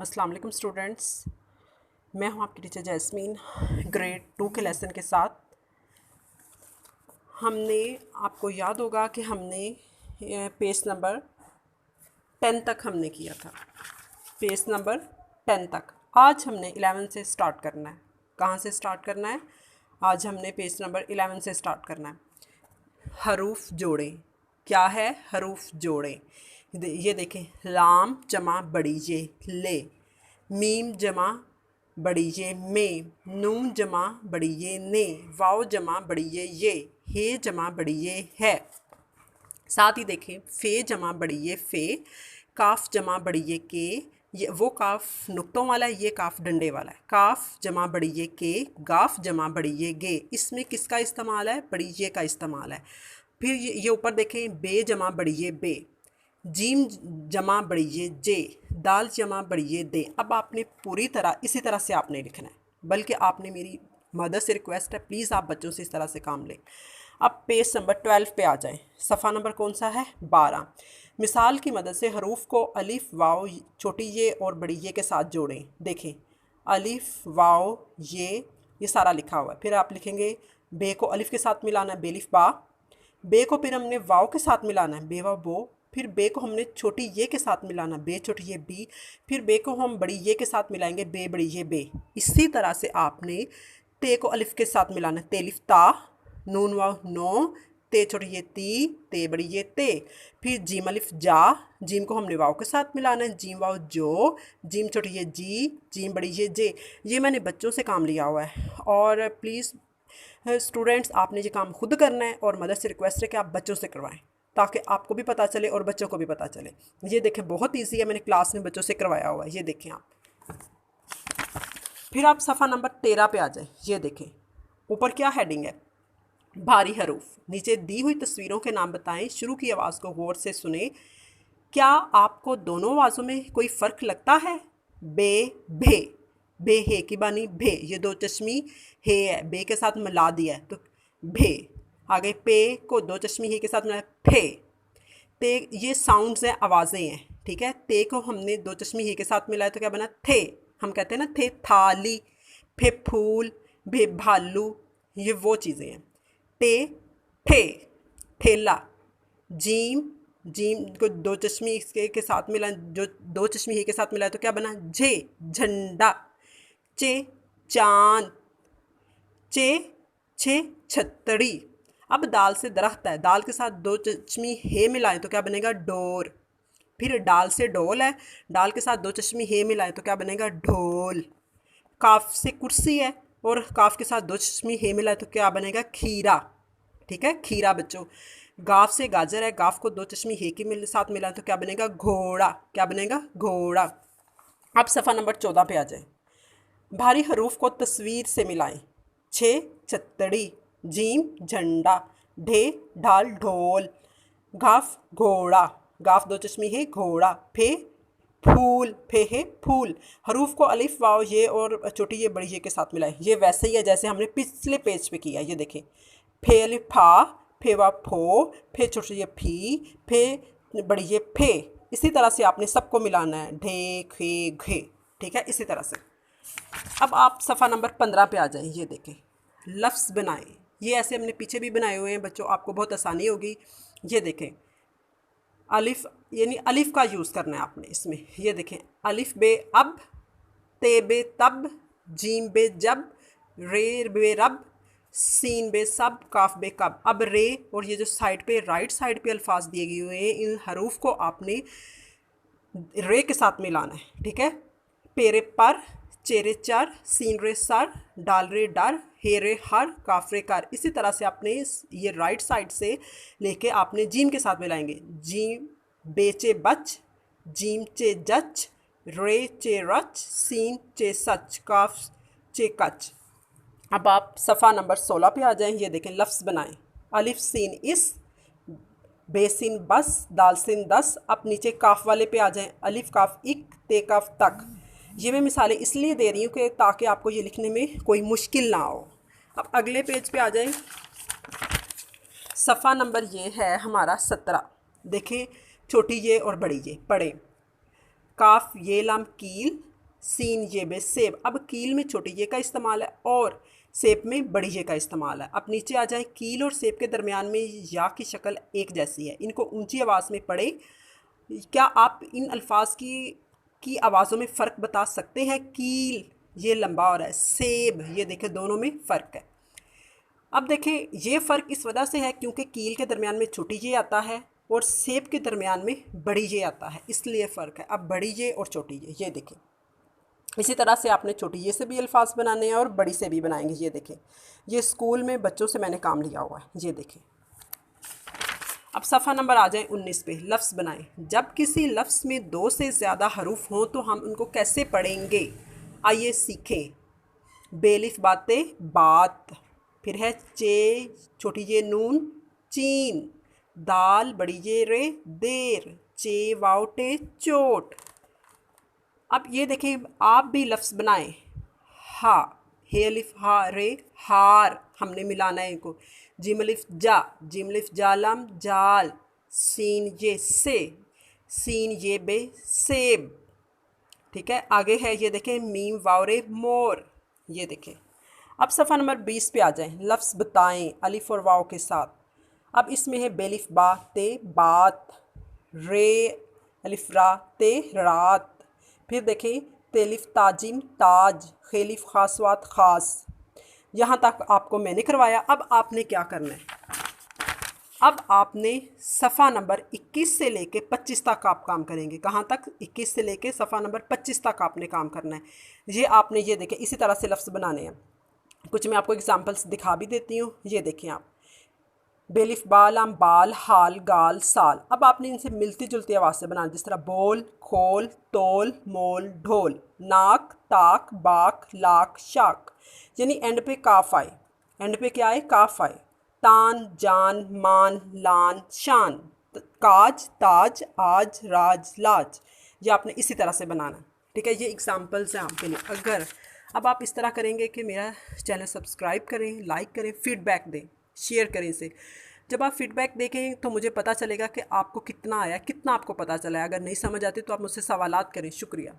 अस्सलाम वालेकुम स्टूडेंट्स, मैं हूं आपकी टीचर जैस्मीन। ग्रेड 2 के लेसन के साथ हमने आपको याद होगा कि हमने पेज नंबर 10 तक हमने किया था। पेज नंबर 10 तक आज हमने 11 से स्टार्ट करना है। कहाँ से स्टार्ट करना है? आज हमने पेज नंबर 11 से स्टार्ट करना है। हरूफ जोड़ें। क्या है? हरूफ जोड़ें। ये देखें, लाम जमा बड़ी ये ले, मीम जमा बड़ी ये में, नून जमा बड़ी ये ने, वाव जमा बड़ी ये, हे जमा बड़ी ये है। साथ ही देखें, फे जमा बड़ी ये फे, काफ जमा बड़ी ये के, ये वो काफ नुक्तों वाला है, ये काफ डंडे वाला है। काफ जमा बड़ी ये के, गाफ जमा बड़ी ये गे। इसमें किसका इस्तेमाल है? बड़ी ये का इस्तेमाल है। फिर ये ऊपर देखें, बे जमा बड़ी ये बे, जीम जमा बड़ी ये जे, दाल जमा बड़ी ये दे। अब आपने पूरी तरह इसी तरह से आपने लिखना है, बल्कि आपने मेरी मदर से रिक्वेस्ट है, प्लीज़ आप बच्चों से इस तरह से काम लें। अब पेज नंबर 12 पे आ जाएं। सफ़ा नंबर कौन सा है? 12। मिसाल की मदद से हरूफ को अलिफ वाव छोटी ये और बड़ी ये के साथ जोड़ें। देखें, अलिफ वाव ये सारा लिखा हुआ है। फिर आप लिखेंगे बे को अलिफ के साथ मिलाना है, बेलिफ बा। बे को फिर हमने वाव के साथ मिलाना है, बेवा बो। फिर बे को हमने छोटी ये के साथ मिलाना, बे छोटी ये बी। फिर बे को हम बड़ी ये के साथ मिलाएंगे, बे बड़ी ये बे। इसी तरह से आपने ते को अलिफ के साथ मिलाना, तेलिफ ता, नून वाव नो, ते छोटी ये ती, ते बड़ी ये ते। फिर जीम अलिफ जा, जीम को हमने वाव के साथ मिलाना है, जीम वाव जो, जीम छोटी ये जी, जीम बड़ी ये जे। ये मैंने बच्चों से काम लिया हुआ है, और प्लीज़ स्टूडेंट्स आपने ये काम खुद करना है, और मदर से रिक्वेस्ट है कि आप बच्चों से करवाएं, ताकि आपको भी पता चले और बच्चों को भी पता चले। ये देखें, बहुत ईजी है, मैंने क्लास में बच्चों से करवाया हुआ है। ये देखें आप। फिर आप सफ़ा नंबर 13 पे आ जाएं। ये देखें, ऊपर क्या हेडिंग है? भारी हरूफ। नीचे दी हुई तस्वीरों के नाम बताएं। शुरू की आवाज़ को गौर से सुने। क्या आपको दोनों आवाज़ों में कोई फ़र्क लगता है? बे भे, बे हे की बानी भे, ये दो चश्मी हे है, बे के साथ मिला दिया है तो भे। आगे पे को दो चश्मी हे के साथ मिलाया फे। ते ये साउंड्स हैं, आवाज़ें हैं, ठीक है। ते को हमने दो चश्मी हे के साथ मिलाया तो क्या बना? थे। हम कहते हैं ना थे थाली, फे फूल, भे भालू, ये वो चीज़ें हैं। ते ठे, ठेला। जीम, जीम को दो चश्मी इसके के साथ मिला, जो दो चश्मी ही के साथ मिलाया तो क्या बना? झे, झंडा। चे, चांद। चे, छे, छतरी। अब दाल से दरख्त है, दाल के साथ दो चश्मी हे मिलाएं तो क्या बनेगा? डोर। फिर डाल से डोल है, डाल के साथ दो चश्मी हे मिलाएं तो क्या बनेगा? ढोल। काफ से कुर्सी है, और काफ के साथ दो चश्मी हे मिलाएं तो क्या बनेगा? खीरा। ठीक है, खीरा बच्चों। गाफ से गाजर है, गाफ को दो चश्मी हे के साथ मिलाएं तो क्या बनेगा? घोड़ा। क्या बनेगा? घोड़ा। अब सफ़ा नंबर 14 पे आ जाए। भारी हरूफ को तस्वीर से मिलाएं। छे छतड़ी, जीम झंडा, ढे ढाल ढोल, घाफ घोड़ा, गाफ दो चश्मी है घोड़ा, फे फूल, फे है फूल। हरूफ को अलिफ वाव ये और छोटी ये बड़ी ये के साथ मिलाएं। ये वैसे ही है जैसे हमने पिछले पेज पे किया। ये देखें, फे अलिफ फा, फे वा फो, फे छोटी ये फी, फे बड़ी ये फे। इसी तरह से आपने सबको मिलाना है, ढे खे घे। ठीक है, इसी तरह से। अब आप सफ़ा नंबर 15 पे आ जाएं। ये देखें, लफ्ज़ बनाएं। ये ऐसे हमने पीछे भी बनाए हुए हैं बच्चों, आपको बहुत आसानी होगी। ये देखें, अलिफ यानी अलिफ का यूज़ करना है आपने इसमें। ये देखें, अलिफ बे अब, ते बे तब, जीम बे जब, रे बे रब, सीन बे सब, काफ बे कब। अब रे और ये जो साइड पे राइट साइड पे अल्फाज दिए गए हुए हैं, इन हरूफ को आपने रे के साथ मिलाना है। ठीक है, पेरे पर, चेरे चर, सीन रे सर, डाल रे डर, हे रे हर, काफ रे कर। इसी तरह से आपने ये राइट साइड से लेके आपने जीम के साथ मिलाएंगे। जीम बेचे बच, जीम चे जच, रे चे रच, सीन चे सच, काफ चे कच। अब आप सफ़ा नंबर 16 पे आ जाएं। ये देखें, लफ्ज़ बनाएं। अलिफ सीन इस, बेसिन बस, दालसिन 10। अब नीचे काफ वाले पे आ जाएं। अलिफ काफ इक, ते काफ तक। ये मैं मिसालें इसलिए दे रही हूँ कि ताकि आपको ये लिखने में कोई मुश्किल ना हो। अब अगले पेज पे आ जाएं। सफ़ा नंबर ये है हमारा 17। देखें, छोटी ये और बड़ी ये पढ़ें। काफ ये लाम कील, सीन ये बे सेब। अब कील में छोटी ये का इस्तेमाल है और सेब में बड़ी ये का इस्तेमाल है। अब नीचे आ जाए, कील और सेब के दरमियान में या की शक्ल एक जैसी है, इनको ऊंची आवाज़ में पढ़े। क्या आप इन अल्फाज की आवाज़ों में फ़र्क बता सकते हैं? कील ये लंबा हो रहा है, सेब ये देखें, दोनों में फ़र्क है। अब देखें, ये फ़र्क इस वजह से है क्योंकि कील के दरमियान में छोटी जे आता है और सेब के दरमियान में बड़ी जे आता है, इसलिए फ़र्क है। अब बड़ी जे और छोटी जे, ये देखें। इसी तरह से आपने छोटी ये से भी अल्फाज बनाने हैं और बड़ी से भी बनाएंगे। ये देखें, ये स्कूल में बच्चों से मैंने काम लिया हुआ है, ये देखें। अब सफ़ा नंबर आ जाए 19 पे, लफ्ज़ बनाएं। जब किसी लफ्ज़ में 2 से ज़्यादा हरूफ हों तो हम उनको कैसे पढ़ेंगे? आइए सीखें। बेलिफ बातें बात, फिर है चे छोटी ये नून चीन, दाल बड़ी ये रे देर, चे वाउटे चोट। अब ये देखें, आप भी लफ्ज़ बनाएं। हा, हे अलिफ हा रे हार, हमने मिलाना है इनको। जिम अलिफ जा, जिम अलिफ जालम जाल, सीन ये से, सीन ये बे सेब। ठीक है, आगे है ये देखें, मीम वावरे मोर, ये देखें। अब सफ़ा नंबर 20 पे आ जाएं, लफ्ज़ बताएं अलिफ और वाव के साथ। अब इसमें है बेलिफ बा ते बात, रे अलिफ रा ते रात, फिर देखें तेलिफ ताजिम ताज, खेलिफ खासवात खास। यहाँ तक आपको मैंने करवाया। अब आपने क्या करना है? अब आपने सफ़ा नंबर 21 से लेके 25 तक आप काम करेंगे। कहाँ तक? 21 से लेके सफ़ा नंबर 25 तक आपने काम करना है। ये आपने ये देखें, इसी तरह से लफ्ज़ बनाने हैं। कुछ मैं आपको एग्जांपल्स दिखा भी देती हूँ। ये देखें आप, बेलिफ बालाम बाल हाल गाल साल। अब आपने इनसे मिलती जुलती आवाज़ से बनाना, जिस तरह बोल खोल तोल मोल ढोल, नाक ताक बाक लाक शाक, यानी एंड पे काफ आए। एंड पे क्या आए? काफ आए। तान जान मान लान शान, काज ताज आज राज लाज। ये आपने इसी तरह से बनाना। ठीक है, ये एग्जांपल्स हैं आपके लिए। अगर अब आप इस तरह करेंगे कि मेरा चैनल सब्सक्राइब करें, लाइक करें, फीडबैक दें, शेयर करें इसे। जब आप फीडबैक देखें तो मुझे पता चलेगा कि आपको कितना आया, कितना आपको पता चला है। अगर नहीं समझ आती तो आप मुझसे सवालात करें। शुक्रिया।